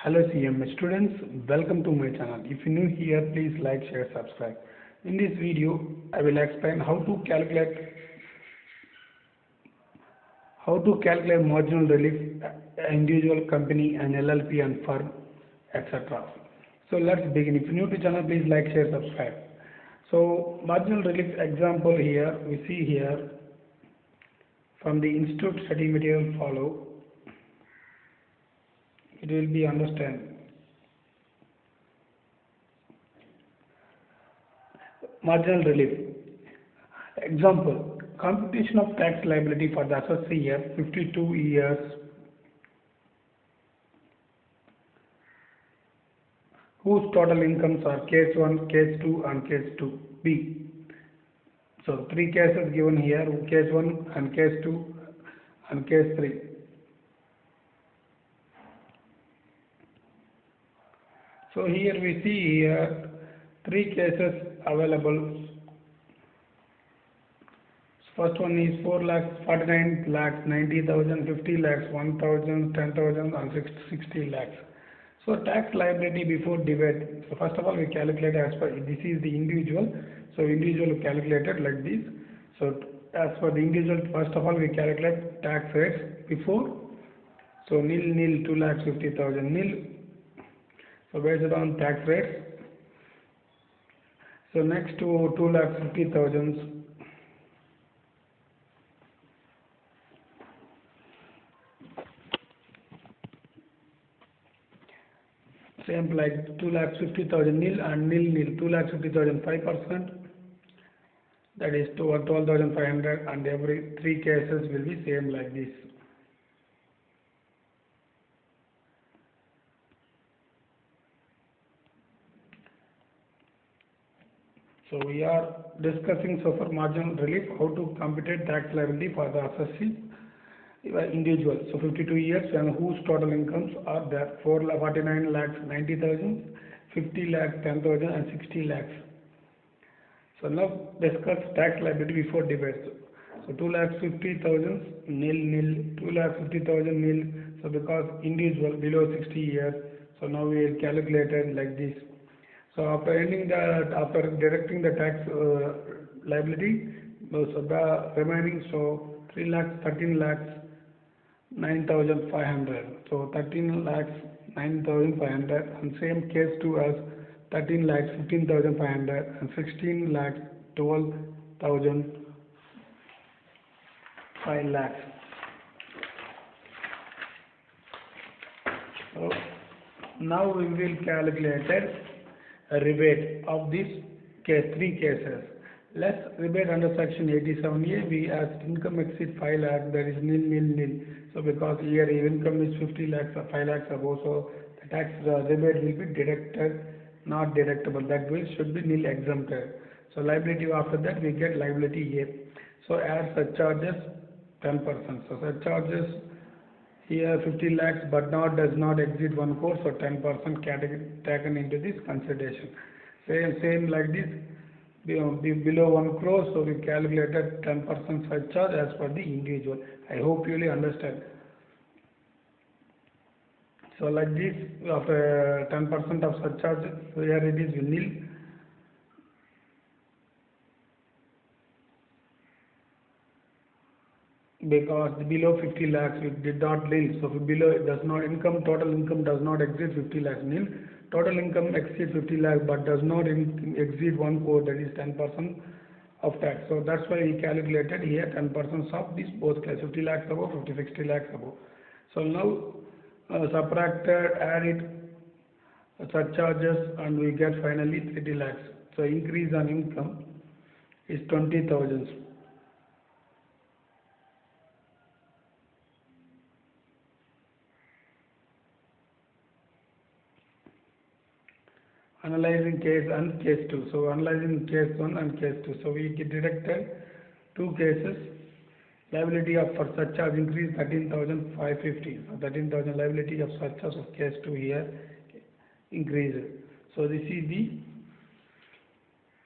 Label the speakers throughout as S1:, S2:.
S1: Hello CMS students, welcome to my channel. If you're new here, please like, share, subscribe. In this video, I will explain how to calculate marginal relief, individual, company, and LLP and firm, etc. So let's begin. If you're new to channel, please like, share, subscribe. So marginal relief example here we see here from the institute study material follow. It will be understand. Marginal relief. Example, computation of tax liability for the assessee year 52 years whose total incomes are case 1, case 2 and case 2b. So three cases given here, case 1 and case 2 and case 3. So here we see here three cases available. First one is 4 lakhs, 49 lakhs, 90,000, 50 lakhs, 1,000, 10,000 and 60 lakhs. So tax liability before divide. So first of all we calculate as per, this is the individual. So individual calculated like this. So as for the individual, first of all we calculate tax rates before. So nil 2 lakhs 50,000 nil. So based on tax rates. So next to 2 lakhs 50,000. Same like 2 lakhs 50,000 nil and nil 2 lakhs 50,000 5%. That is 12,500 and every three cases will be same like this. So we are discussing so far marginal relief, how to compute tax liability for the assessee individual. So 52 years and whose total incomes are there 49 lakhs 90,000, 50 lakhs 10,000 and 60 lakhs. So now discuss tax liability before divide. So 2 lakhs 50,000 nil, 2 lakhs 50,000 nil. So because individual below 60 years, so now we will calculate it like this. So after deducting the tax liability, so the remaining 3 lakhs 13 lakhs 9,500. So 13 lakhs 9,500 and same case 2 as 13 lakhs 15,500 and 16 lakhs 12,000 5 lakhs. So now we will calculate a rebate of these three cases. Less rebate under section 87A, we as income exceed 5 lakhs, that is nil. So because here income is 50 lakhs or 5 lakhs above, so the tax rebate will be deducted, not deductible. That will should be nil exempted. So liability after that we get liability A. So as surcharges 10%. So surcharges here 50 lakhs but does not exceed 1 crore, so 10% taken into this consideration. Same like this. Below 1 crore, so we calculated 10% surcharge as per the individual. I hope you will understand. So like this, after 10% of surcharge, so here it is nil. Because below 50 lakhs it did not nil. So below it does not total income does not exceed 50 lakhs nil. Total income exceeds 50 lakhs but does not exceed 1 crore, that is 10% of tax. So that's why we calculated here 10% of this both class 50 lakhs above, 60 lakhs above. So now subtracted, add it surcharges and we get finally 30 lakhs. So increase on income is 20,000. Analyzing case and case 2. So analyzing case 1 and case 2. So we deducted two cases. Liability of for surcharge increase 13,550. So 13,000 liability of surcharge of case 2 here increased. So this is the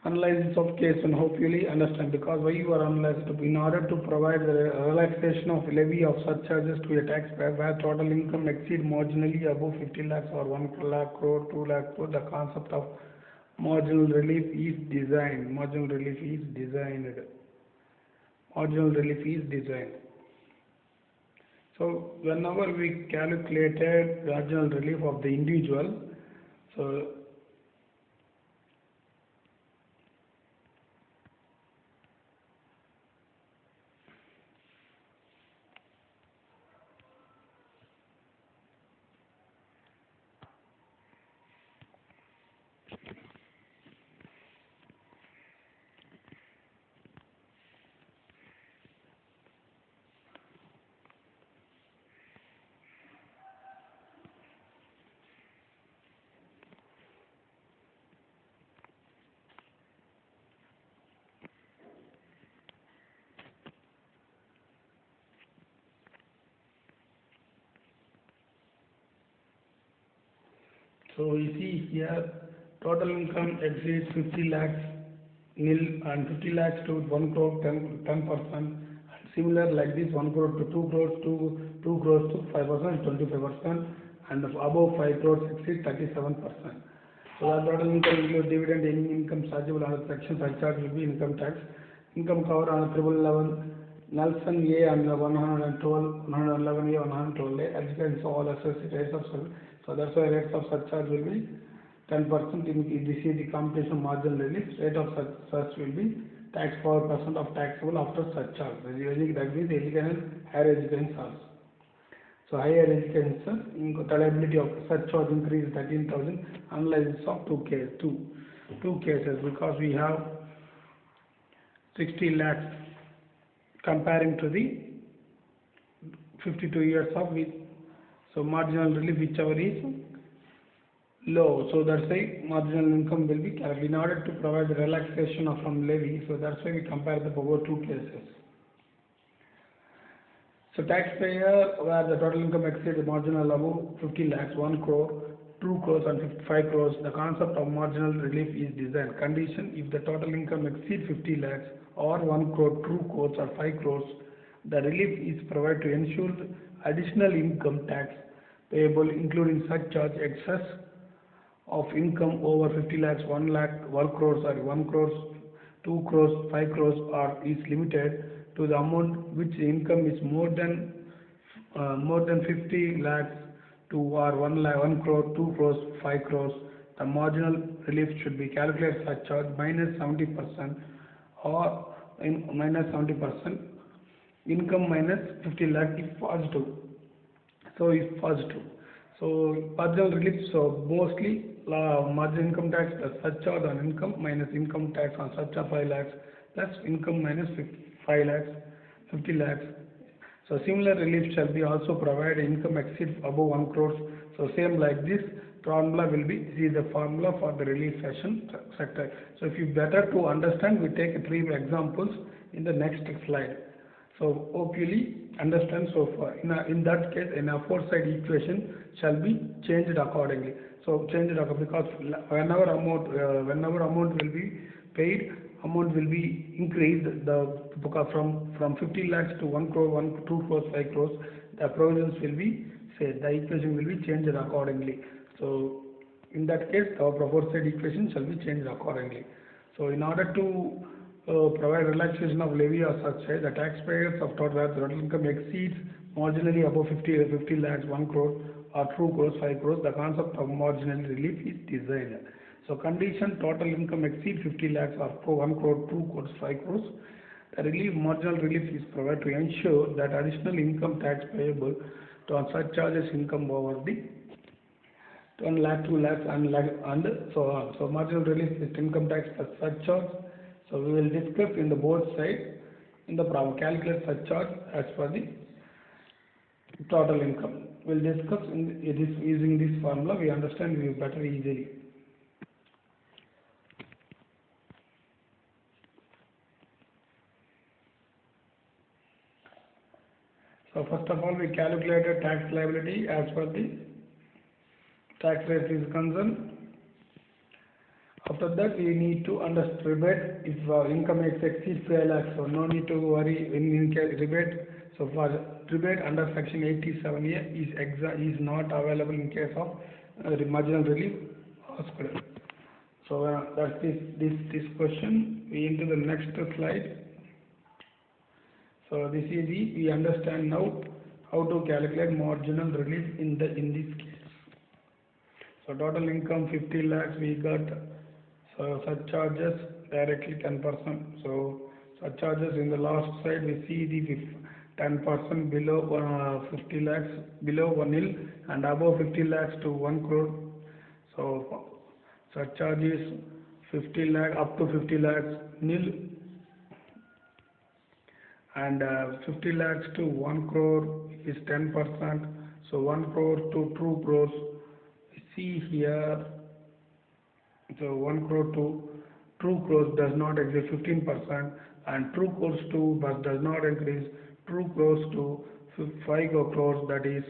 S1: Analysis of case and hopefully understand because why you are analyzed in order to provide the relaxation of levy of surcharges to a taxpayer where total income exceed marginally above 50 lakhs or 1 lakh crore, 2 lakh crore. The concept of marginal relief is designed. Marginal relief is designed. Marginal relief is designed. So whenever we calculated marginal relief of the individual, so So we see here total income exceeds 50 lakhs nil and 50 lakhs to 1 crore 10%. And similar like this 1 crore to 2 crores to 2 crores to 5% 25% and above 5 crores exceeds 37%. So the total income includes dividend, any income chargeable under section surcharge will be income tax. Income cover on triple 11, Nelson A and 112, 111A, 112A, education so all associated rates of service. So that's why rates of surcharge will be 10%. In this is the computation marginal relief. Rate of surcharge will be tax power percent of taxable after surcharge. That means education, higher education source. So higher education liability of surcharge increase 13,000. Analysis of two cases because we have 60 lakhs comparing to the 52 years of with. So marginal relief whichever is low. So that's why marginal income will be calculated in order to provide the relaxation of from levy. So that's why we compare the above two cases. So taxpayer where the total income exceeds the marginal above 50 lakhs, 1 crore, 2 crores and 55 crores. The concept of marginal relief is designed. Condition if the total income exceeds 50 lakhs or 1 crore, 2 crores or 5 crores, the relief is provided to ensure additional income tax payable including surcharge excess of income over 50 lakhs, 1 lakh, 1 crores or 1 crores, 2 crores, 5 crores or is limited to the amount which income is more than 50 lakhs to or 1 lakh, 1 crore, 2 crores, 5 crores. The marginal relief should be calculated surcharge minus 70% or minus 70% income minus 50 lakh if positive. So if positive. So marginal relief, so mostly marginal income tax plus surcharge on income minus income tax on surcharge 5 lakhs plus income minus 5 lakhs, 50 lakhs. So similar relief shall be also provided income exceeds above 1 crore. So same like this formula will be, this is the formula for the relief session sector. So if you better to understand, we take 3 examples in the next slide. So hopefully understand so far. In that case, an aforesaid equation shall be changed accordingly. So change it because whenever amount will be paid, amount will be increased. Because from 50 lakhs to 1 crore, 2 crores, 5 crores, the provisions will be said. The equation will be changed accordingly. So in that case, our aforesaid equation shall be changed accordingly. So in order to provide relaxation of levy or such, the taxpayers of total income exceeds marginally above 50 lakhs, 1 crore or 2 crores, 5 crores, the concept of marginal relief is designed. So condition total income exceeds 50 lakhs or 1 crore, 2 crores, 5 crores, the marginal relief is provided to ensure that additional income tax payable to on such charges income over the 1 lakh, 2 lakhs and so on. So marginal relief is income tax plus surcharge. So we will discuss in the both side in the problem. Calculate surcharge as per the total income. We will discuss using this formula. We understand we better easily. So first of all, we calculated tax liability as per the tax rate is concerned. After that, we need to understand rebate if income exceeds 5 lakhs. So no need to worry in case rebate. So for rebate under section 87A is not available in case of marginal relief hospital. So that's this question. We into the next slide. So this is we understand now how to calculate marginal relief in this case. So total income 50 lakhs we got. So surcharges directly 10%. So surcharges in the last slide we see the 10% below 50 lakhs below 1 nil and above 50 lakhs to 1 crore. So surcharge is 50 lakh up to 50 lakhs nil and 50 lakhs to 1 crore is 10%. So 1 crore to 2 crores. See here. So 1 crore to 2 crores does not exceed 15% and 2 crores to but does not increase 2 crores to 5 crores, that is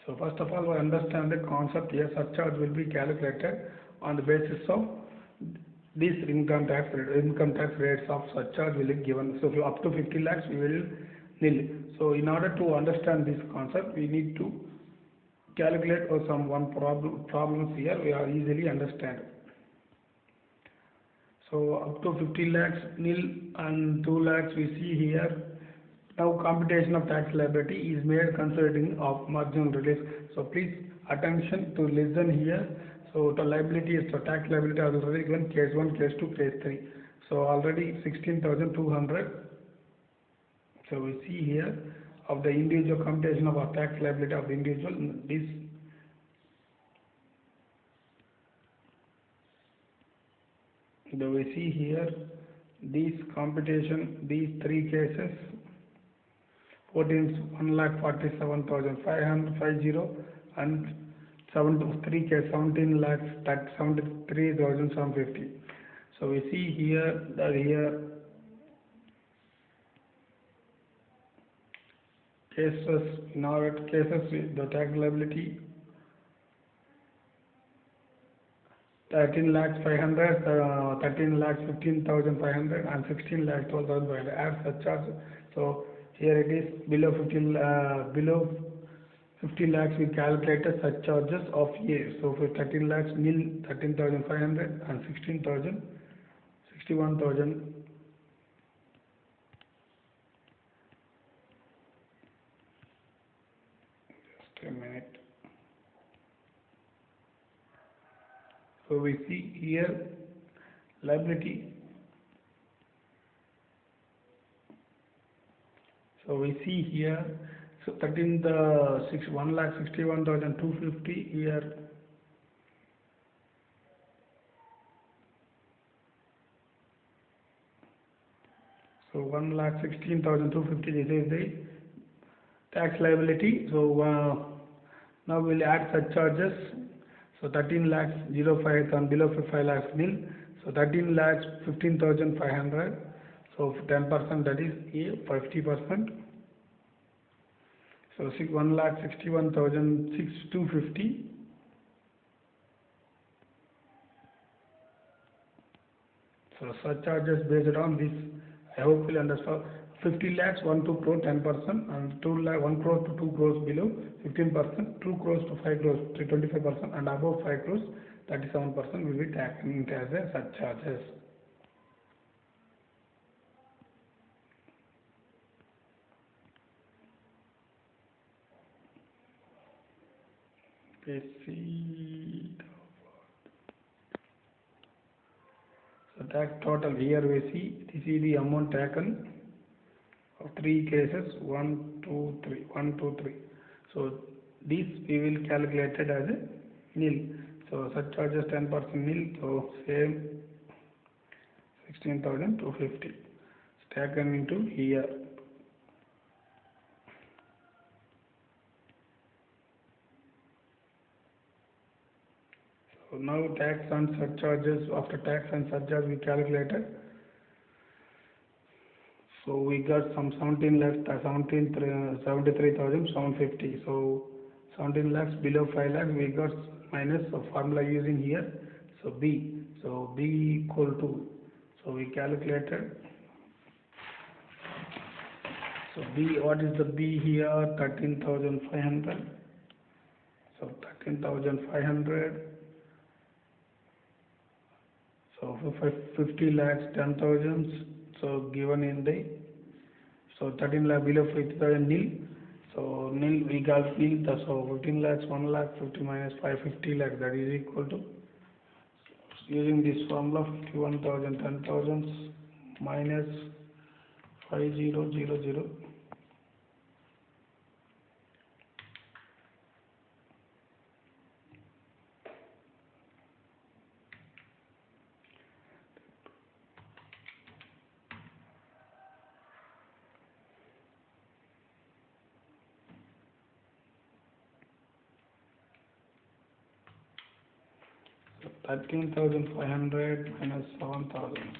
S1: so first of all we understand the concept here. Surcharge will be calculated on the basis of this income tax rates of surcharge will be given. So up to 50 lakhs we will nil. So in order to understand this concept we need to calculate or some problems here we are easily understand. So up to 50 lakhs nil and 2 lakhs we see here. Now computation of tax liability is made considering of marginal relief. So please attention to listen here. So the liability is the tax liability already given case 1, case 2, case 3. So already 16,200. So we see here of the individual computation of our tax liability of the individual. This we see here these computation, these 3 cases 1,47,550 and 3 case 17 lakhs 73,750. So we see here that here cases in our cases the tax liability 13 lakhs 500, 13 lakhs 15,500 and 16 lakhs 12,500 as surcharge. So here it is below 50 lakhs we calculated surcharges of A. So for 13 lakhs nil 13,500 and 16,000 61,000. Just a minute. So we see here liability. So we see here so 1,61,250 here. So 1,16,250 this is the tax liability. So now we'll add surcharges. So 13 lakhs 05 and below 5 lakhs nil. So 13 lakhs 15,500. So 10% that is A 50%. So 1,61,250. So surcharges based on this. I hope you'll understand. 50 lakhs 1 to crore 10% and 1 crore to 2 crores below 15%, 2 crores to 5 crores 25% and above 5 crores 37% will be taken as a surcharges. So tax total here we see this is the amount taken of 3 cases 1, 2, 3, 1, 2, 3. So this we will calculate it as a nil. So surcharges 10% nil. So same 16,250 is taken into here. So now tax and surcharges, after tax and surcharge we calculated. So we got some 73,750. So 17 lakhs below 5 lakhs, we got minus the formula using here. So B. So B equal to, so we calculated. So B, what is the B here? 13,500. So 13,500. So 50 lakhs, 10,000. So given in the, so 13 lakh below 50,000 nil. So nil we got nil. So 15 lakhs, 1 lakh, 50 minus 5, 50 lakhs. That is equal to, using this formula, 51,000, 10,000 minus 5000. So 13,500 minus 7,000.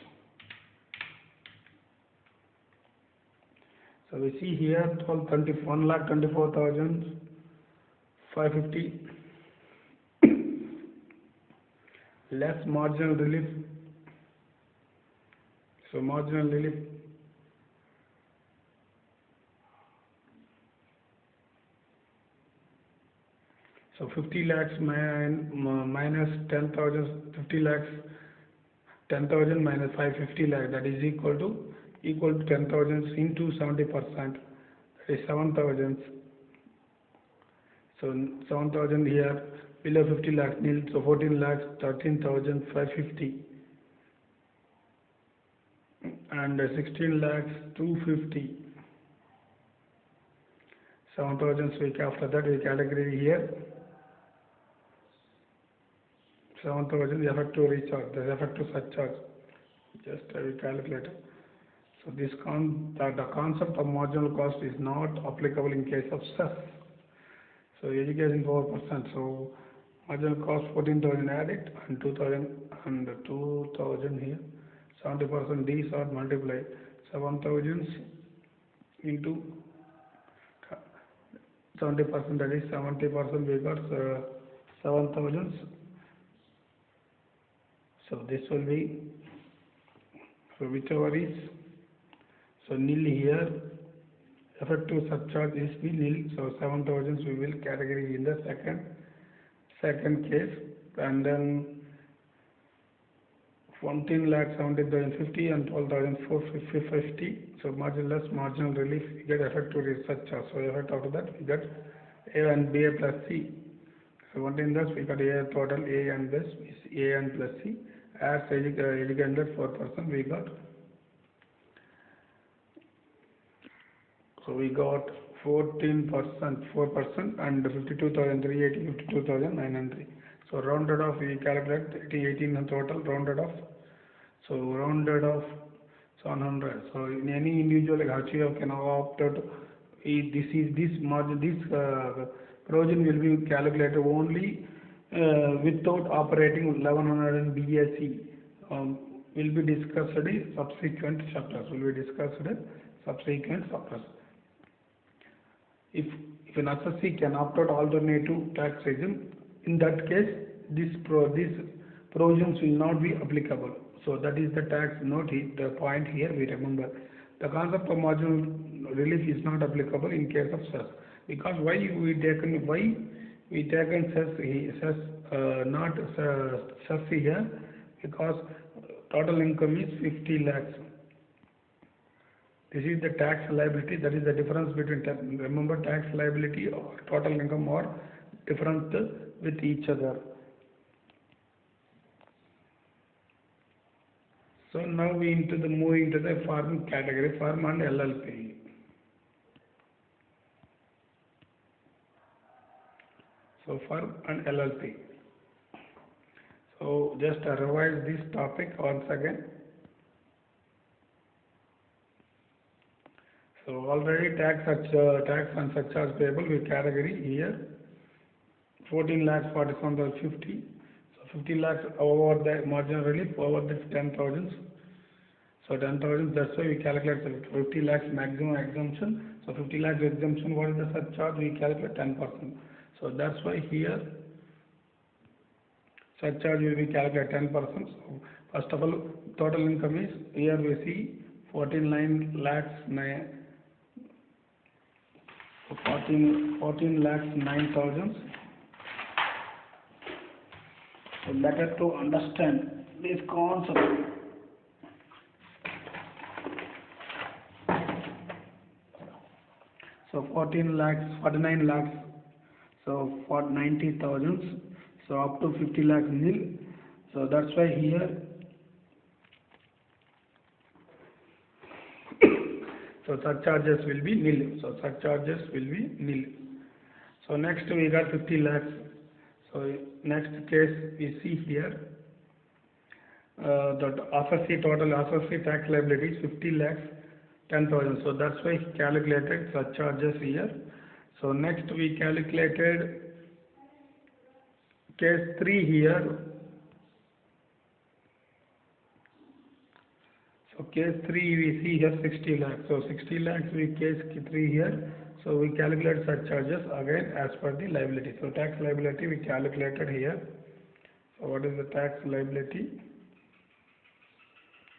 S1: So we see here 1,24,550 less marginal relief. So marginal relief, so 50 lakhs minus 10,000, 50 lakhs, 10,000 minus 550 lakhs, that is equal to 10,000 into 70%, that is 7,000. So 7,000 here, below 50 lakhs nil, so 14 lakhs, 13,550 and 16 lakhs 250. 7,000 week after that we category here. 7,000 effective recharge, the effective surcharge. Just we calculate. So this the concept of marginal cost is not applicable in case of cess. So education 4%. So marginal cost 14,000 added and 2,000 here. 70% these are multiplied. 7,000 into 70%, that is 70%, we got 7,000. So this will be, so whichever is, so nil here, effective surcharge is be nil, so 7,000 we will category in the second case, and then 14 lakh 17,050 and 12,450. So marginless marginal relief, we get effective surcharge. So effect after that we get A and B plus C. So what in this we got A total A and B is A and plus C. As educated 4%, we got. So we got 14%, 4% and 52,380, 52,900. So rounded off we calculate 18 in total, rounded off. So rounded off 700. So in any individual like HUF can opt out. This margin, this provision will be calculated only without operating 1100 and BAC. Will be discussed in subsequent chapters. If an assessee can opt out alternative tax regime, in that case these provisions will not be applicable. So that is the tax note. The point here we remember. The concept of marginal relief is not applicable in case of cess. Because why we taken cess not cess here? Because total income is 50 lakhs. This is the tax liability. That is the difference between remember tax liability or total income are different with each other. So now we move into the firm category, firm and LLP. So firm and LLP. So just revise this topic once again. So already tax and surcharge payable we category here 14 lakhs 47,050. So 50 lakhs over the marginal relief over the 10,000. So 10,000, that's why we calculate 50 lakhs maximum exemption. So 50 lakhs exemption, what is the surcharge? We calculate 10%. So that's why here surcharge will be calculated 10%. So first of all, total income is, here we see 14 lakhs 9,000. So better to understand this concept. So 49 lakhs, so for 90,000, so up to 50 lakhs nil. So that's why here, so surcharges will be nil. So surcharges will be nil. So next we got 50 lakhs. So next case we see here, the total associate tax liability is 50 lakhs 10,000. So that's why he calculated surcharges here. So next we calculated case 3 here. So case 3 we see here 60 lakhs. So 60 lakhs we case 3 here. So we calculate surcharges again as per the liability. So tax liability we calculated here. So what is the tax liability?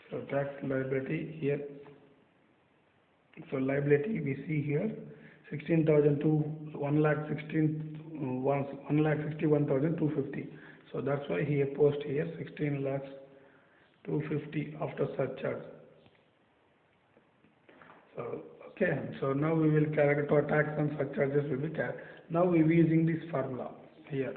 S1: So tax liability here. So liability we see here 16,000 to 1,61,250. So that's why he post here 16 lakhs 250 after surcharge. So okay, so now we will calculate our tax and surcharges will be calculated. Now we will be using this formula here.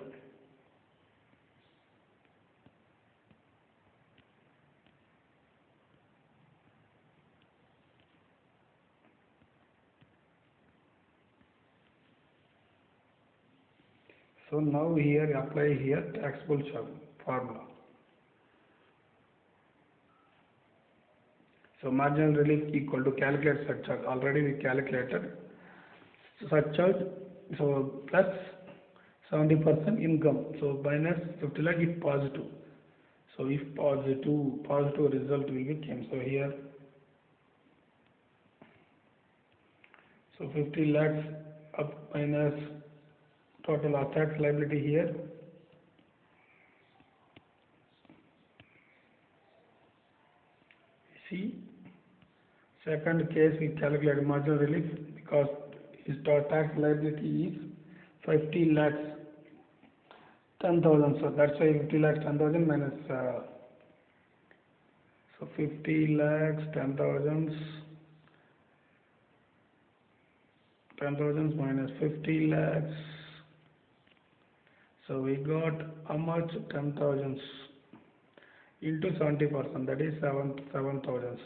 S1: So now here apply here taxable formula. So marginal relief equal to calculate surcharge. Already we calculated surcharge. So plus 70% income. So minus 50 lakh if positive. So if positive result will be came. So here, so 50 lakhs up minus total tax liability here. See, second case we calculate marginal relief because his tax liability is 50 lakhs 10,000. So that's why 50 lakhs 10,000 minus so 50 lakhs 10,000 minus 50 lakhs. So we got how much? 10,000 into 70%, that is 7,000.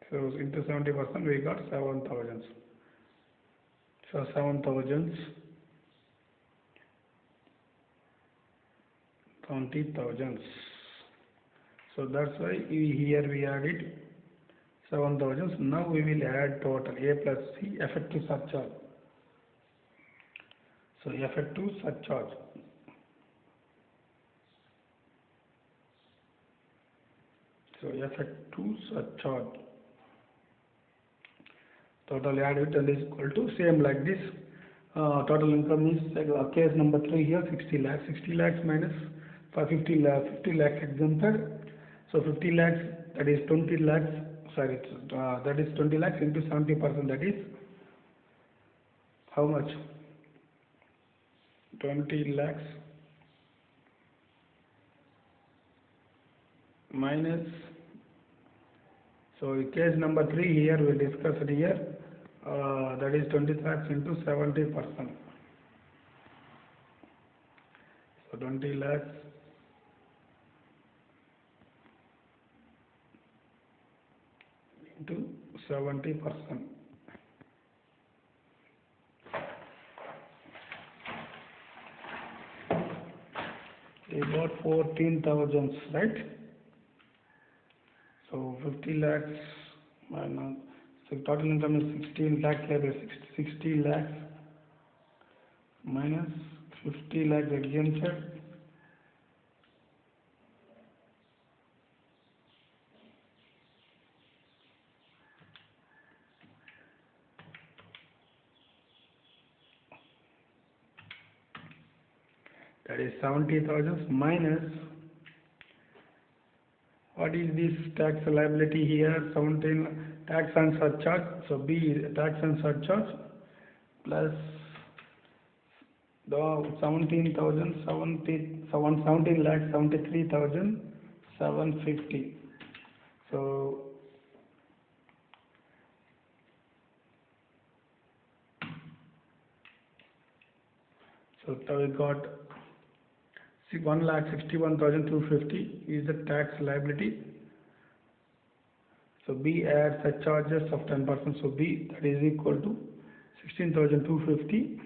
S1: So into 70% we got 7,000. So 7,000 20,000. So that's why here we added 7,000. Now we will add total A plus C effective surcharge. So effective surcharge. So effective surcharge. Total added and is equal to same like this. Total income is case number 3 here 60 lakhs. 60 lakhs minus 50 lakhs exempted. So 50 lakhs, that is 20 lakhs. Sorry, that is 20 lakhs into 70%. That is how much? 20 lakhs minus. So case number 3 here we discussed here. That is 20 lakhs into 70%. So 20 lakhs into 70%. We got 14,000, right? So 50 lakhs minus, so total income is 16 lakhs, 60 lakhs minus 50 lakhs exempted. that is 70,000 minus, what is this tax liability here? 17 tax and surcharge. So B is tax and surcharge plus the 17,000, 17 lakh 73,750. So we got 1,61,250 is the tax liability. So B adds the charges of 10%. So B, that is equal to 16,250.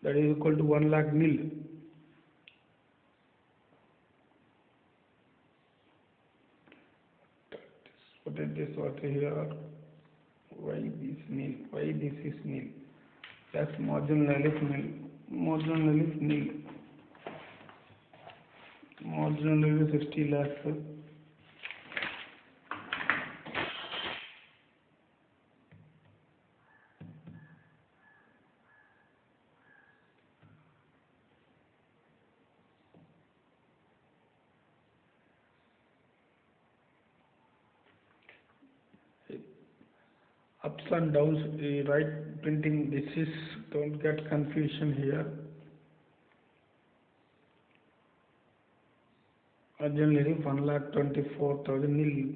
S1: That is equal to 1 lakh nil. What is this? What here? Why this nil? Why this is nil? That's marginal is nil. Marginal is nil. Marginal is 60 lakhs. Ups and downs, right printing, this is, don't get confusion here. Originally 1,24,000 nil.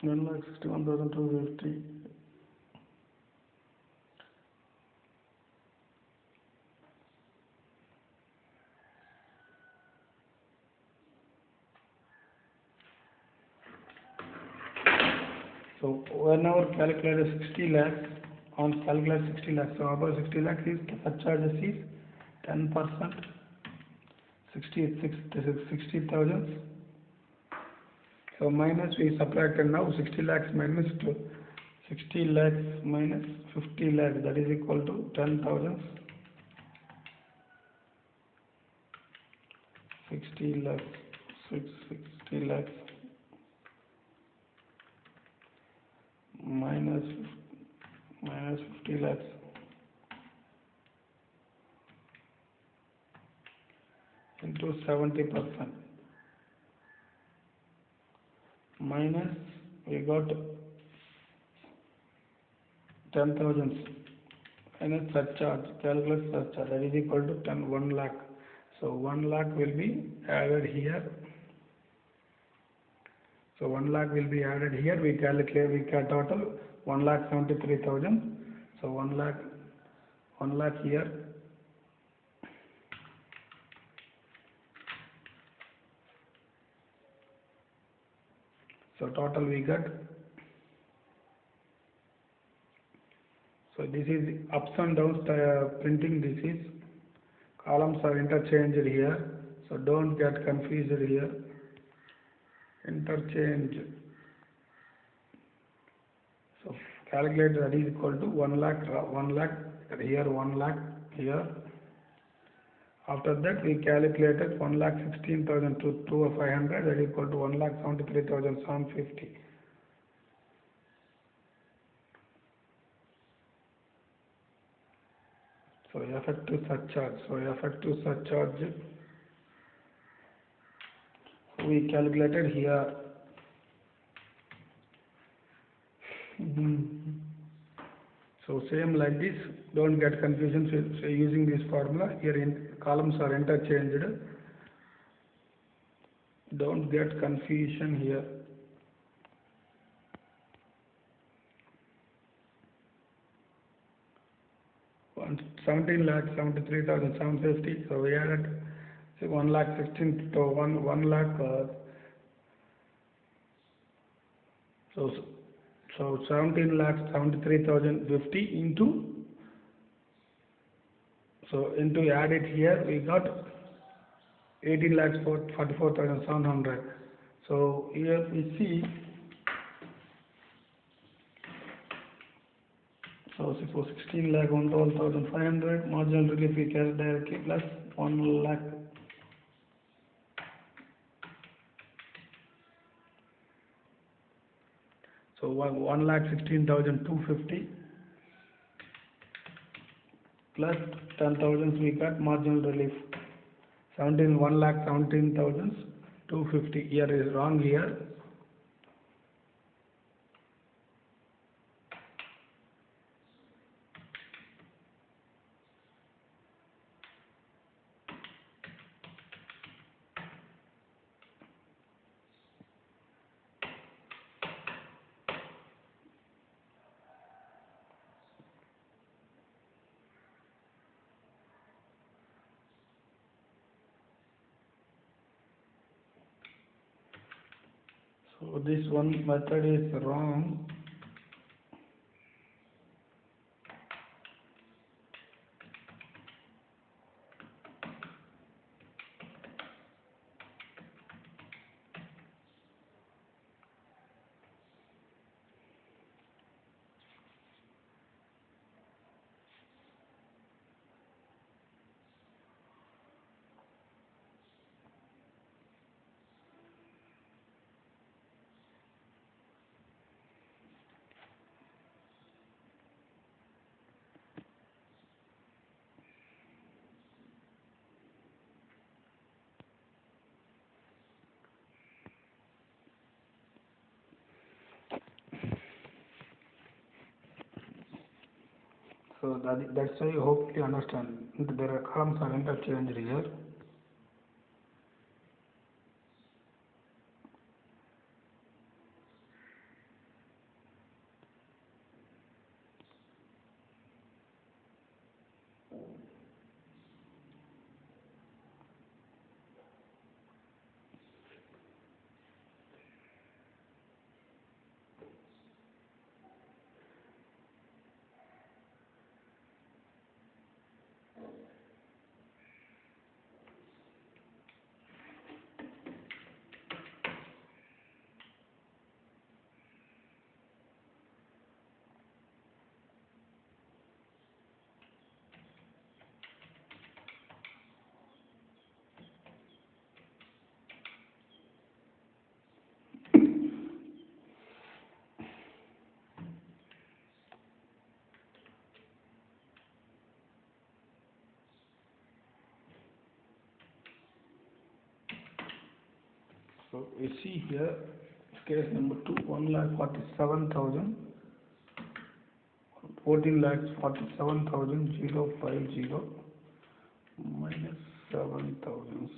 S1: One lakh 61,250. So whenever calculated 60 lakhs, on calculate 60 lakhs, so above 60 lakhs is surcharges is 10%, 60,000. So minus we subtracted now 60 lakhs minus 60 lakhs minus 50 lakhs, that is equal to 10,000. 60 lakhs, 60 lakhs minus 50 lakhs into 70%. Minus, we got 10,000 minus surcharge, calculate surcharge, that is equal to 1 lakh. So 1 lakh will be added here. So 1 lakh will be added here. We calculate, we can total 1,73,000. So 1 lakh here. So total we got. So this is ups and downs printing. This is columns are interchanged here. So don't get confused here. Interchange. So calculate, that is equal to 1 lakh here, 1 lakh here. After that we calculated 1,16,000 to 500, that is equal to 1,73,750. So effective surcharge. So effective surcharge we calculated here. So same like this, don't get confusion. So using this formula here, in columns are interchanged. Don't get confusion here. One 17,73,750. So we added 1,16,000 to 1 lakh. So 17,73,050 into. So into add it here, we got 18 lakhs for 44,700. So here we see, so for 16 lakh 112,500, marginal relief we carry directly plus 1 lakh. So 1,16,250 plus 10,000 we got marginal relief. 1,17,250. Here is wrong here. So this one method is wrong. So that's why you hopefully understand. There are columns are interchanged here. So we see here case number 2, 1,47,000, 14,47,050 minus 7,000.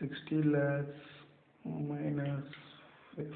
S1: Sixty lakhs minus 50.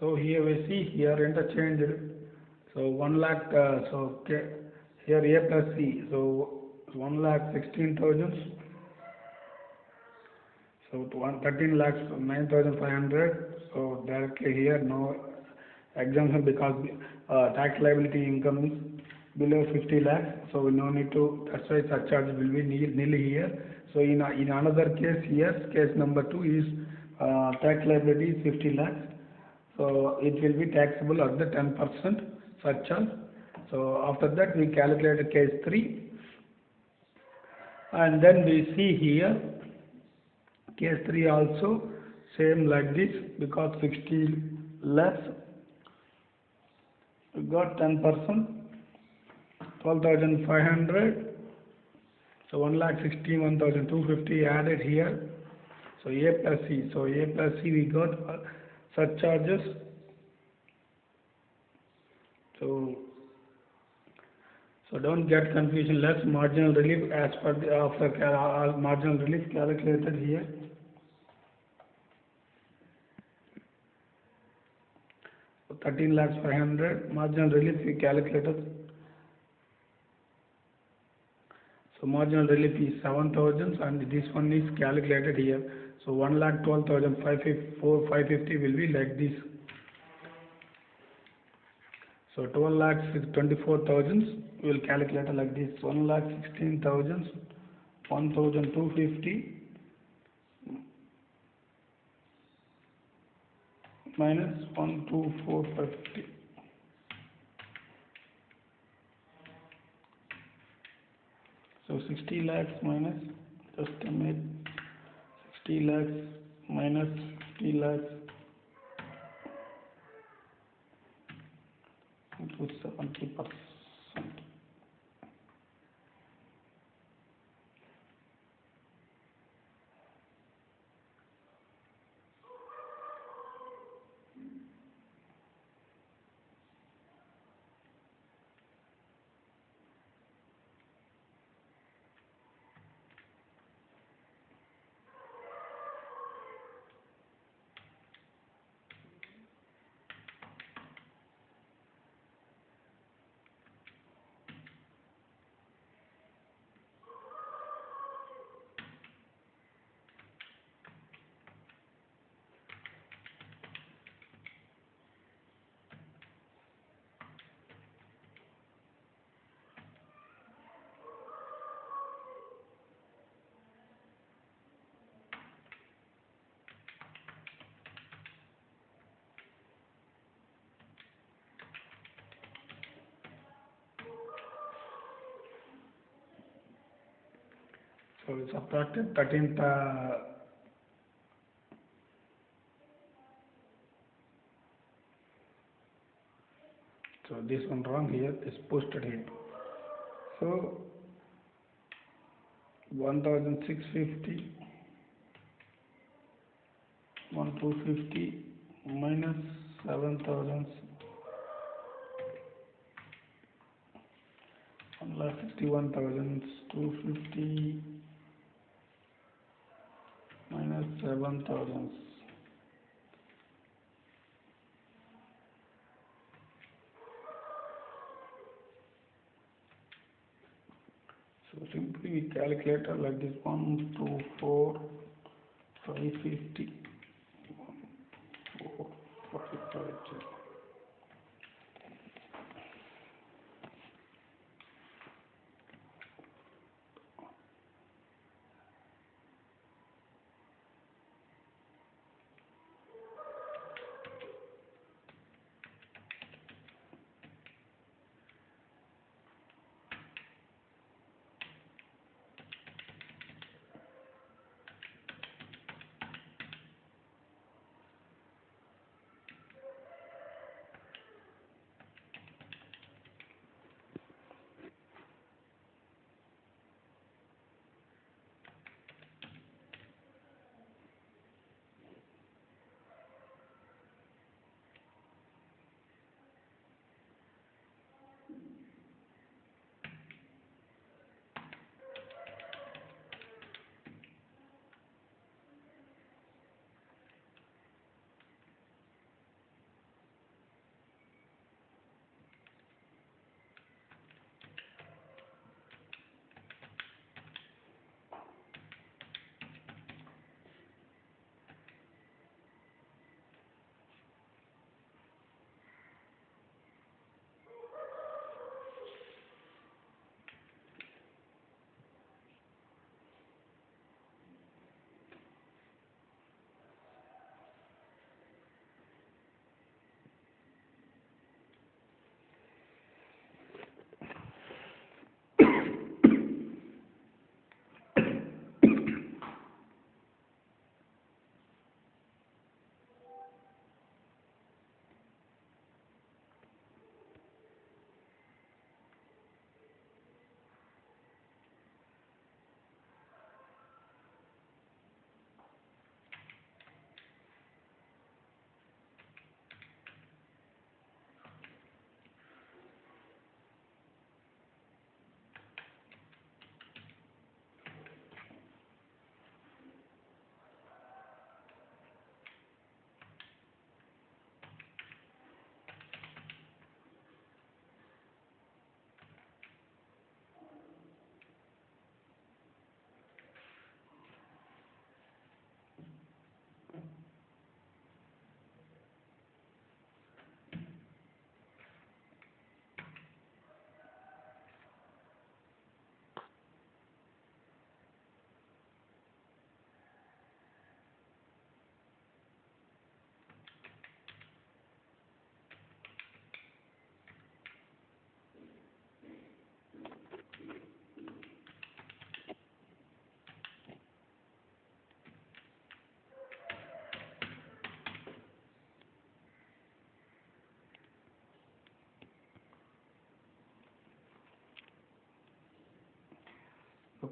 S1: So here we see here interchange. So 1 lakh. Here A plus C. So 1,16,000. So 13 lakhs 9,500. So directly here no exemption because tax liability income is below 50 lakhs. So we no need to. That's why surcharge will be nil here. So in another case, yes, case number 2 is tax liability is 50 lakhs. So it will be taxable at the 10% surcharge. So after that we calculate case 3, and then we see here case 3 also same like this, because 60 lakhs we got 10%, 12,500. So 1,61,250 added here. So A plus C. So A plus C we got surcharges. So don't get confusion. Less marginal relief as per the after marginal relief calculated here. So 13,500,000 marginal relief we calculated. So marginal relief is 7,000 and this one is calculated here. So 1,12,550 will be like this. So 12 lakhs is 24,000. We will calculate it like this: 1,16,000, 1,250 minus 1,2450. So 60 lakhs minus, just a minute, 60 lakhs minus 50 lakhs into 70%. So we subtracted 13th. So this one wrong here is posted here. So 1,650, 1,250 minus 7,000, 1,61,250 minus 7,000. So simply we calculate like this: 1,24,550, 1,4,550.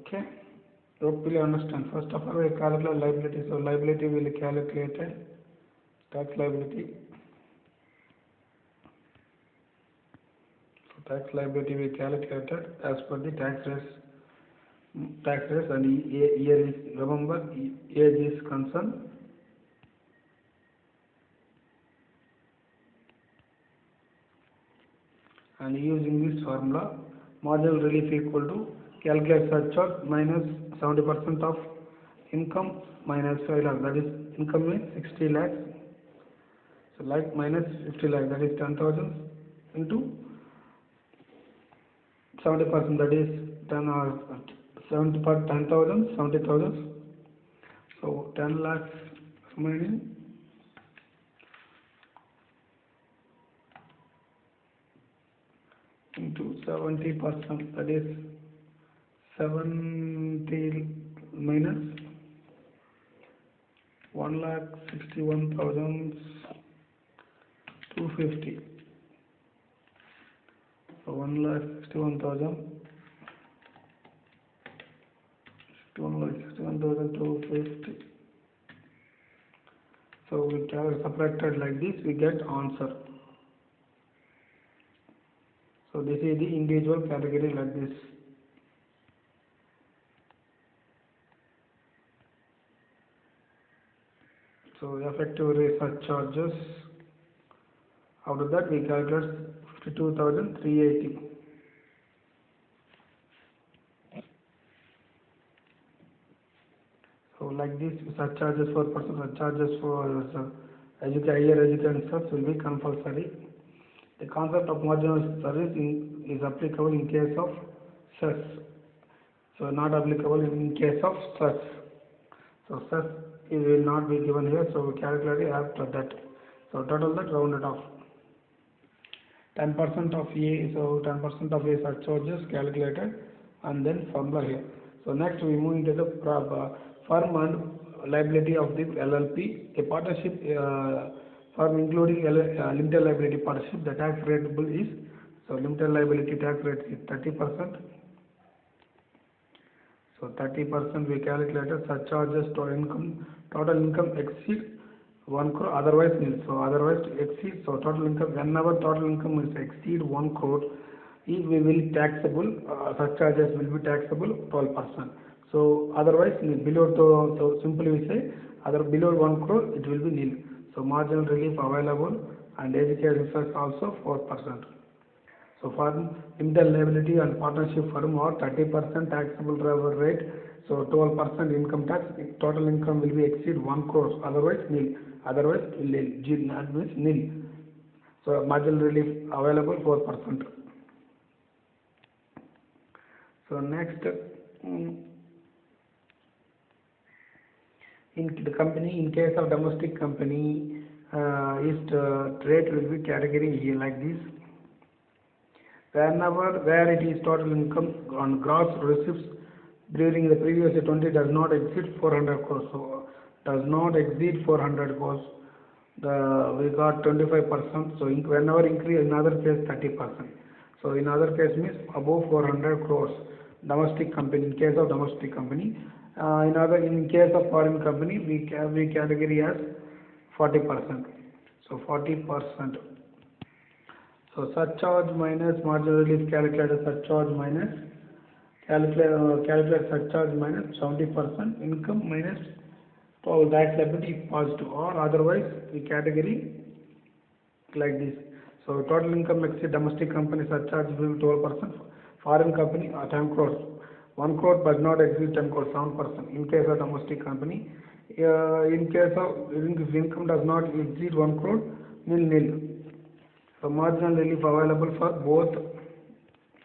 S1: Okay. Hopefully you understand. First of all, we calculate liability. So liability will be calculated. Tax liability. So tax liability will be calculated as per the tax rates. Tax rates and year is, remember, age is concerned. And using this formula, marginal relief equal to calculate surcharge minus 70% of income minus 5 lakhs. That is, income is 60 lakhs. So like minus 50 lakhs, that is 10,000 into 70%, that is 70 per 10,000, 70,000. So 10 lakhs remaining. Into 70%, that is 70 minus 1,61,250. So 1,61,250. So we can subtracted like this, we get answer. So this is the individual category like this. So effective research charges. After that we calculate 52,380. So like this, surcharges 4%, surcharges for higher education stuff will be compulsory. The concept of marginal service is applicable in case of cess. So not applicable in case of cess. So cess will not be given here, so we calculate it after that. So total that rounded off. 10% of A, so 10% of A surcharges calculated and then formula here. So next we move into the firm and liability of the LLP. A partnership firm including limited liability partnership, the tax rateable is, so limited liability tax rate is 30%. So 30% we calculated. Surcharges to income, total income exceed 1 crore, otherwise nil. So otherwise exceed, so total income, whenever total income is exceed 1 crore, we will taxable, surcharges will be taxable 12%. So otherwise nil. Below, so simply we say, other below 1 crore it will be nil. So marginal relief available and education cess also 4%. So for limited liability and partnership firm or 30% taxable rate, so 12% income tax, total income will be exceed 1 crore, otherwise nil. Otherwise nil, that means nil. So marginal relief available 4%. So next, in the company, in case of domestic company, rate will be category here like this. Whenever where it is total income on gross receipts during the previous year 20 does not exceed 400 crores. So does not exceed 400 crores. We got 25%. So whenever increase, in other case 30%. So in other case means above 400 crores. Domestic company, in case of domestic company. In case of foreign company, we category as 40%. So 40%. So surcharge minus marginal relief, calculated surcharge minus calculate surcharge minus 70% income minus total tax liability positive, or otherwise we category like this. So total income exceed domestic company, surcharge will be 12%. Foreign company 10 crores. 1 crore does not exceed 10 crores, 7%. In case of domestic company, in case of if income does not exceed 1 crore, nil. So marginal relief available for both.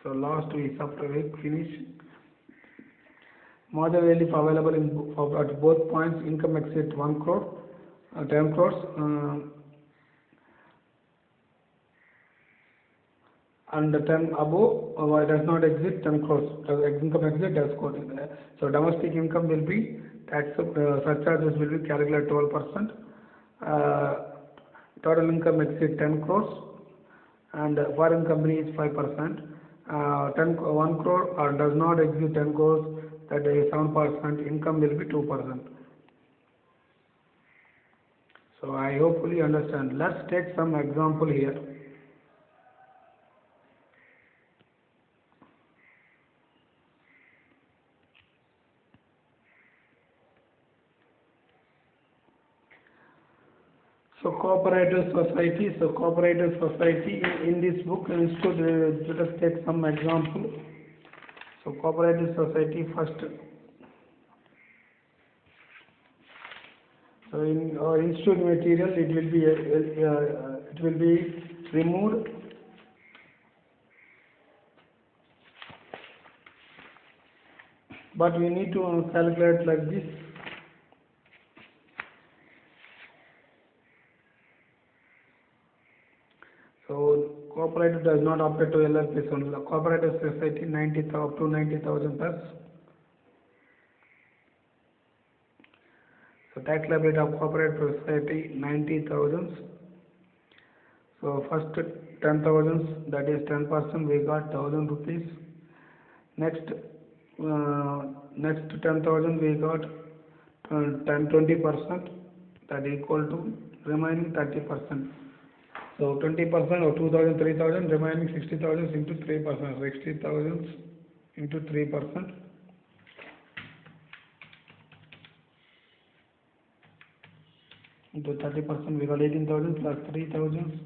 S1: So last we finish. Marginal relief available at both points. Income exceed 1 crore, 10 crores, and 10 above does not exceed 10 crores. Income exceed 10 crores. So domestic income will be surcharges will be calculated 12%. Total income exceed 10 crores. And foreign company is 5%. 1 crore does not exceed 10 crores. that is 7%, income will be 2%. So I hopefully understand. Let's take some example here. So cooperative society. So cooperative society in this book institute. Let us take some example. So cooperative society first. So in our institute material, it will be removed. But we need to calculate like this. So cooperative does not apply to LLPs only. The cooperative society 90 up to 90,000 plus. So tax liability of cooperative society 90,000. So first 10,000, that is 10%, we got 1,000 rupees. Next 10,000 we got 20%, that equal to remaining 30%. So 20% or 2,000, 3,000, remaining 60,000 into 3%. 60,000 into 3%. Into 30%, we got 18,000 plus 3,000,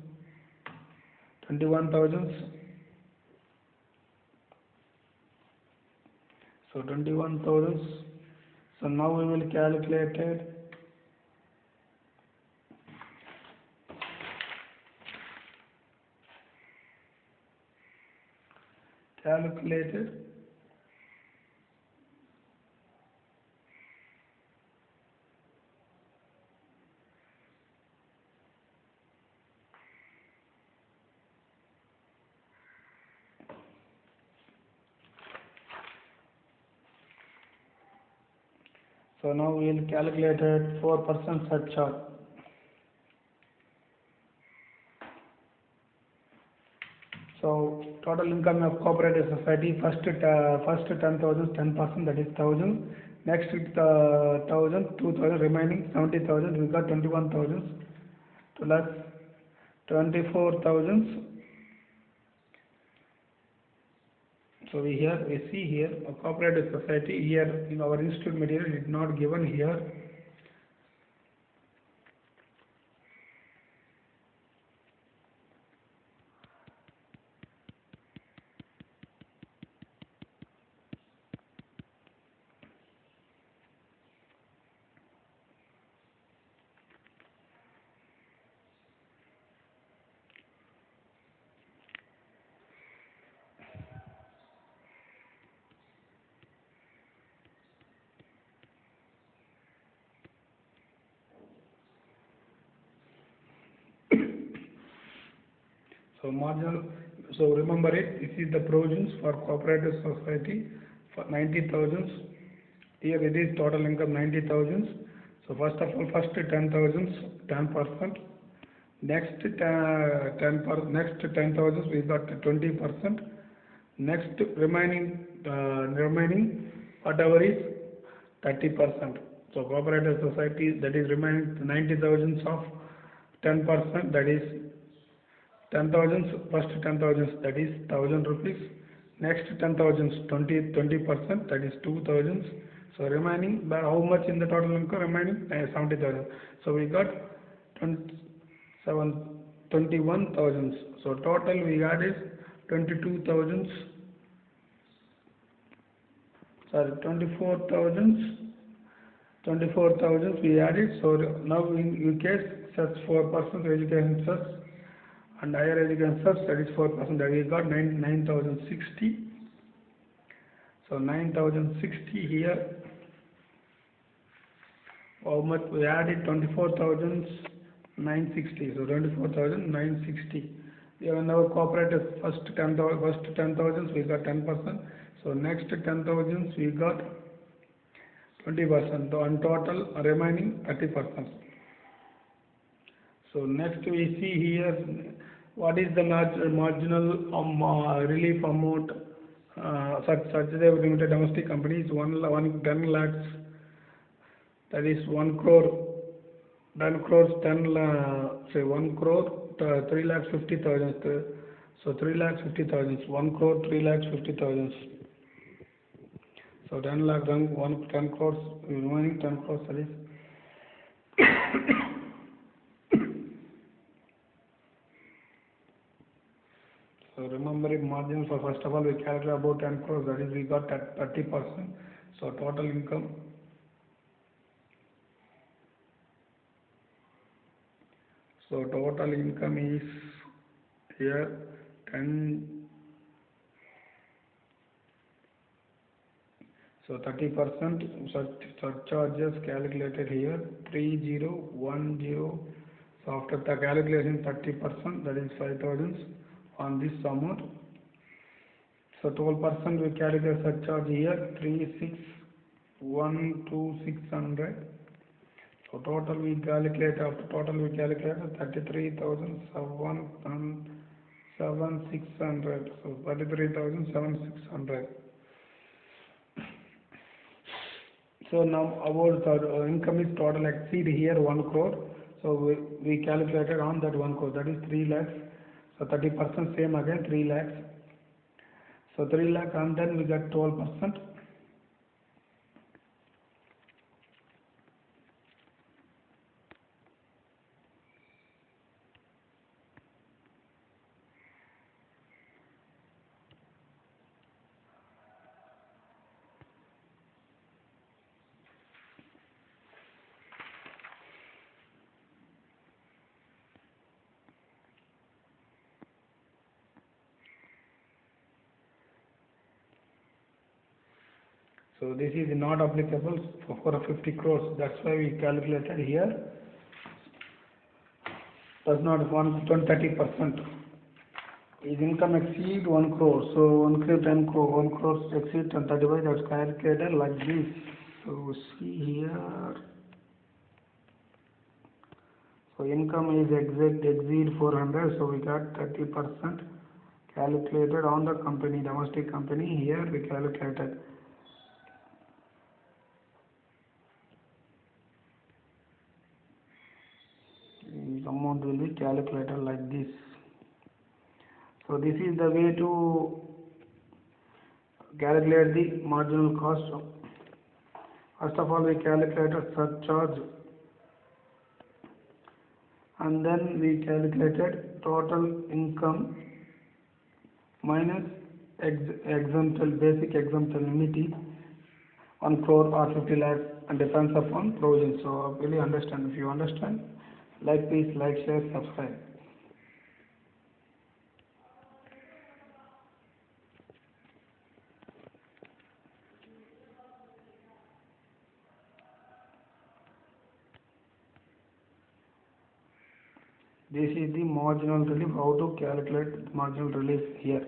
S1: 21,000. So 21,000. So now we will calculate it. So now we will calculate it 4% surcharge. So total income of cooperative society, first 10,000, 10%, that is 1,000. Next 1,000, 2,000, remaining 70,000. We got 21,000 plus 24,000. So we see here a cooperative society. Here in our institute material it is not given here. So marginal. So remember it. This is the provisions for cooperative society for 90,000. Here it is total income 90,000. So first of all, first 10,000, 10%. Next 10,000 we got 20%. Next remaining whatever is 30%. So cooperative society, that is remaining 90,000 of 10%, that is 10,000, first 10,000, that is 1,000 rupees. Next 10,000, 20%, that is 2,000. So remaining, by how much in the total income? Remaining 70,000. So we got 21,000. So total we got is 22,000. Sorry, 24,000 we added. So now in case such 4% education such and higher education such, that is 4%, that we got 9,060. So 9,060 here. How much we added? 24,960. So 24,960. Even our cooperative first 10,000 we got 10%. So next 10,000 we got 20%. On total remaining 30%. So next we see here what is the marginal relief amount Satyadev Limited domestic company is 10 lakhs, that is 1 crore, 10 crores, 1 crore, 3 lakhs 50,000. So 3 lakhs 50,000, 1 crore 3 lakhs 50,000. So 10 lakh, 10 crores, remaining 10 crores, that is. So remembering margin, so first of all we calculate about 10 crores, that is we got at 30%. So total income, is here 10. So 30% surcharges calculated here 3010. So after the calculation 30%, that is 5,000 on this amount. So 12% we calculate surcharge here 36,12600. So total we calculate, after total we calculate 33,70600. So 33,70600. So now about the income is total exceed here 1 crore. So we calculated on that 1 crore, that is 3 lakhs. So 30% same again 3 lakhs. So 3 lakhs and then we got 12%. So this is not applicable for 50 crores. That's why we calculated here. Does not want 30%. His income exceed 1 crore. So 1 crore 10 crore, 1 crore exceed 35. That's calculated like this. So see here. So income is exceed 400. So we got 30% calculated on the company, domestic company. Here we calculated. Amount will be calculated like this. So this is the way to calculate the marginal cost. First of all we calculated surcharge and then we calculated total income minus basic exempted limit is 1 crore or 50 lakhs and depends upon provision. So really understand. If you understand, please like, share, subscribe. This is the marginal relief, how to calculate marginal relief here.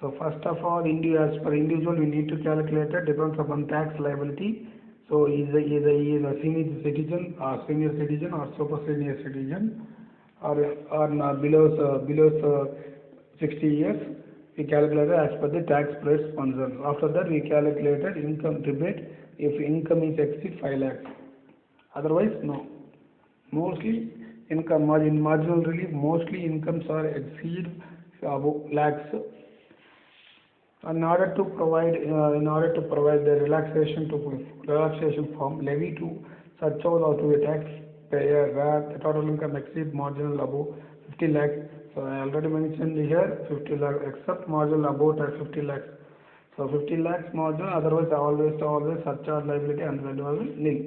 S1: So first of all, as per individual, we need to calculate it, depends upon tax liability. So either he is a senior citizen or super senior citizen or below 60 years. We calculated as per the tax rates concerned. After that, we calculated income rebate if income is exceed 5 lakhs. Otherwise, no. Mostly income marginal relief. Mostly incomes are exceed above lakhs. In order to provide the relaxation form, levy to surcharge or to a taxpayer where the total income exceeds marginal above 50 lakhs. So I already mentioned here 50 lakhs except marginal above 50 lakhs. So 50 lakhs marginal, otherwise always surcharge liability and valuable nil.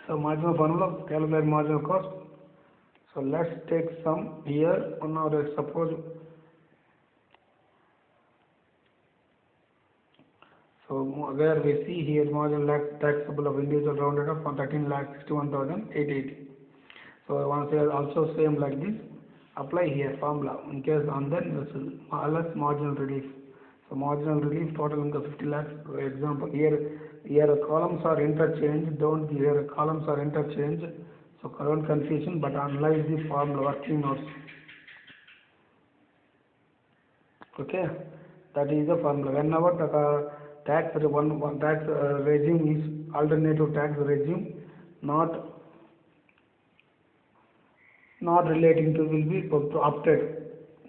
S1: So marginal formula, calculate marginal cost. So let's take some here. Now suppose. So where we see here marginal taxable of individual rounded up on 13,61,880. So once here also same like this, apply here formula in case and then less marginal relief. So marginal relief total income 50 lakhs. For example, here columns are interchanged. Columns are interchanged. So current confusion, but analyze the formula working notes. Okay, that is the formula. Whenever the one tax regime is alternative tax regime, not relating to will be opted.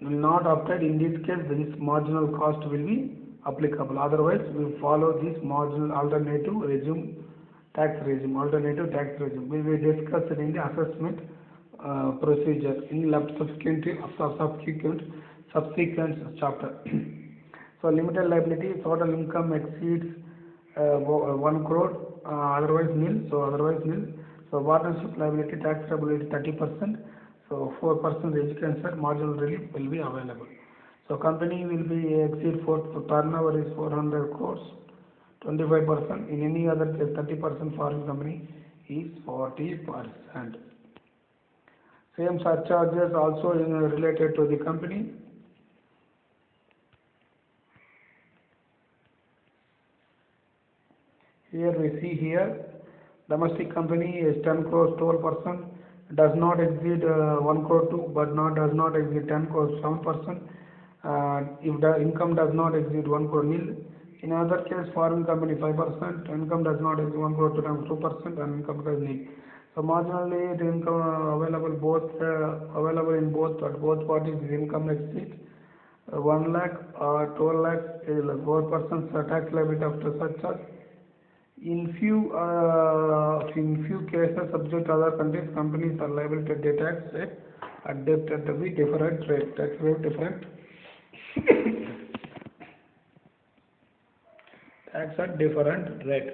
S1: Will not opted. In this case, this marginal cost will be applicable. Otherwise, we follow this marginal alternative regime, alternative tax regime. We will discuss it in the assessment procedure in subsequent chapter. So limited liability, total income exceeds 1 crore, otherwise nil. So partnership liability, tax liability 30%. So 4% education marginal relief will be available. So company will be exceed turnover is 400 crores, 25%. In any other case, 30% foreign company is 40%. Same surcharges also related to the company. Here we see here, domestic company is 10 crores, 12%, does not exceed 1 crore 2, but does not exceed 10 crores, 7%. If the income does not exceed 1 crore nil. In other case, foreign company 5%, income does not exceed 1 crore 2%, and income does nil. So marginally the income available in both parties. The income exceeds 1 lakh or 12 lakh is 4% tax liability after surcharge. In few cases, subject to other countries, companies are liable to pay tax at the different rate. Tax rate different. Tax at different rate.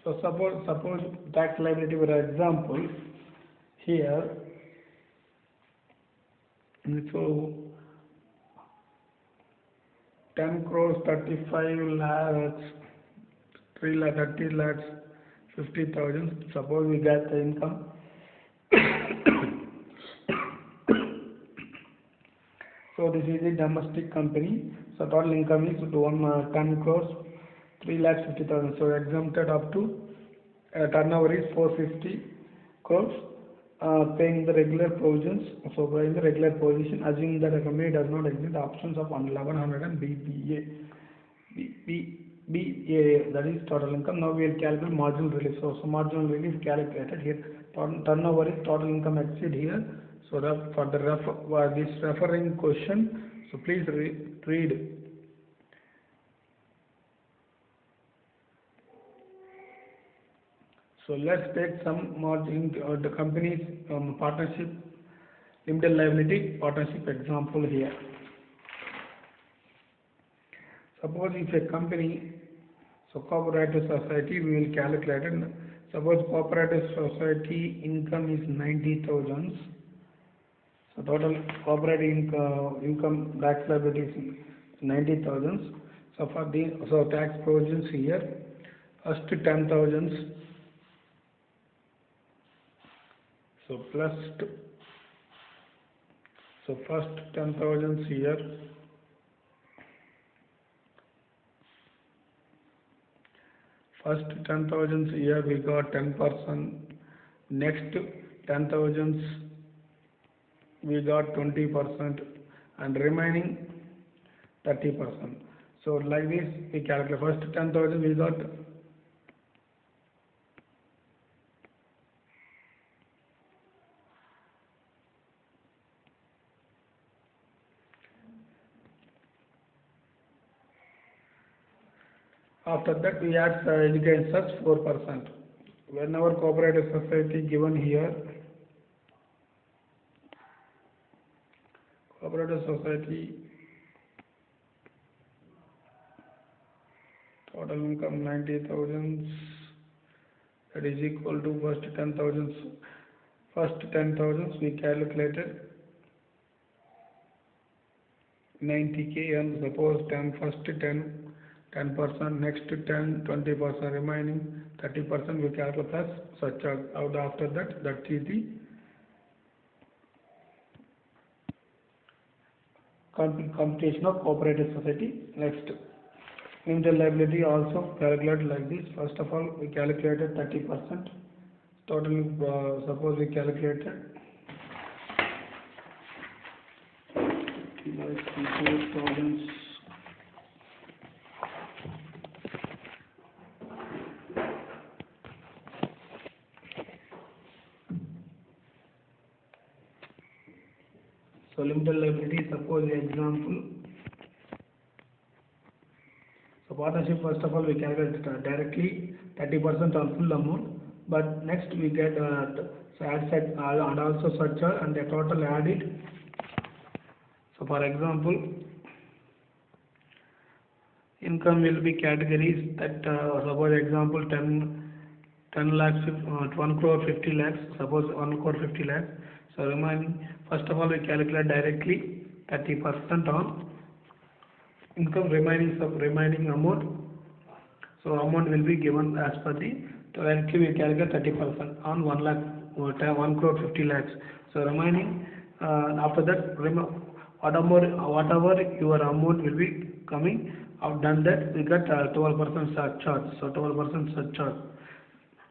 S1: So suppose tax liability, for example, here. So 10 crores, 35 lakhs, 3 lakhs, 30 lakhs, 50,000. Suppose we get the income. So this is a domestic company. So total income is 10 crores, 3 lakhs 50,000. So exempted up to turnover is 450 crores. Paying the regular provisions. So paying the regular position, assuming that the company does not exceed the options of 1100 and BPA, that is total income. Now we will calculate marginal relief. So marginal relief calculated here. Turnover is total income exceed here. So for this referring question, so please read. So let's take some margin the company's partnership, limited liability partnership example here. Suppose if a company, so cooperative society, we will calculate it. Suppose cooperative society income is 90,000. So total cooperative income tax liability is 90,000. So for the tax provisions here, first 10,000. So first 10,000 here. First 10,000 here we got 10%. Next 10,000 we got 20%, and remaining 30%. So like this we calculate. First 10,000 we got. After that we add education such 4%. Whenever cooperative society given here, cooperative society total income 90,000, that is equal to first 10,000. First 10,000 we calculated 90k, and suppose 10%, next 10, 20%, remaining 30% we calculate plus such out after that is the computation of cooperative society. Next, limited liability also calculate like this. First of all we calculated 30%. Total suppose we calculated -4,000. So limited liability, suppose example. So partnership, first of all we calculate directly 30% on full amount, but next we get so add set and also surcharge and the total added. So for example, income will be categories that suppose example 10 lakhs 1 crore 50 lakhs, suppose 1 crore 50 lakhs. So remaining, first of all we calculate directly 30% on income, remaining amount. So amount will be given as per the, directly we calculate 30% on 1 lakh 1 crore 50 lakhs. So remaining, after that whatever your amount will be coming, I've done that, we got 12% surcharge. So 12% surcharge.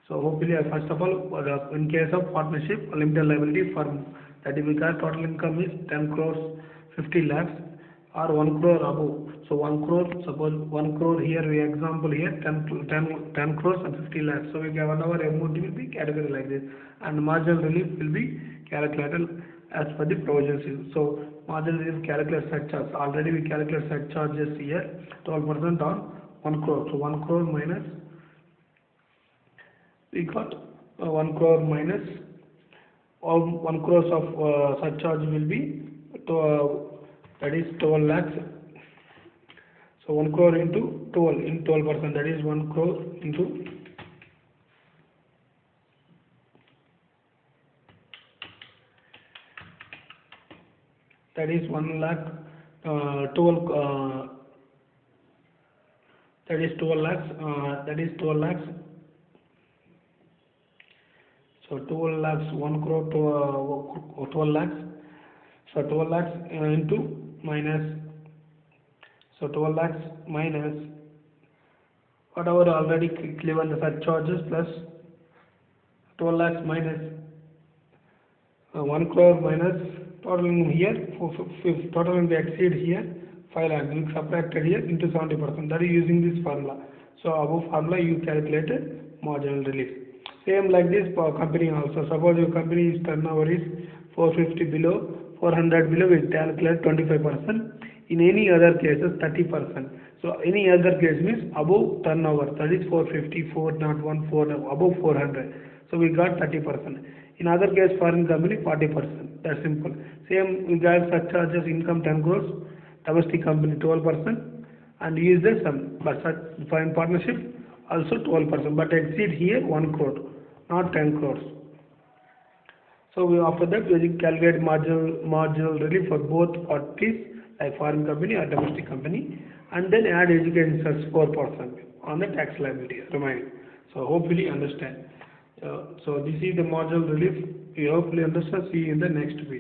S1: So hopefully, first of all, in case of partnership, limited liability firm, that if we got total income is 10 crores 50 lakhs or 1 crore above. So 1 crore, suppose 1 crore here, we example here 10 crores and 50 lakhs. So we get whatever amount will be categorized like this, and marginal relief will be calculated as per the provisions. So marginal relief calculate surcharge. Already we calculate surcharges here 12% on 1 crore. So 1 crore minus, we got 1 crore minus all 1 crores of surcharge will be that is 12 lakhs. So 1 crore into 12 in 12%, that is 1 crore into that is 1 lakh 12 that is 12 lakhs that is 12 lakhs. So 12 lakhs 1 crore to 12 lakhs. So 12 lakhs into minus, so 12 lakhs minus whatever already given the surcharges plus 12 lakhs minus 1 crore minus totaling here totaling the exceed here 5 lakhs, we subtracted here into 70%, that is using this formula. So above formula you calculated marginal relief. Same like this for company also. Suppose your company's turnover is 450 below, 400 below, we calculate 25%. In any other cases 30%. So any other case means above turnover, that is 450, 401, 4 above 400. So we got 30%. In other case foreign company 40%. That's simple. Same we got surcharges income 10 crores, domestic company 12%, and use the sum. But foreign partnership also 12%, but exceed here 1 crore, not 10 crores. So after that we calculate marginal relief for both parties, like foreign company or domestic company, and then add education cess 4% on the tax liability remaining. So hopefully understand. So this is the marginal relief. You hopefully understand. See you in the next video.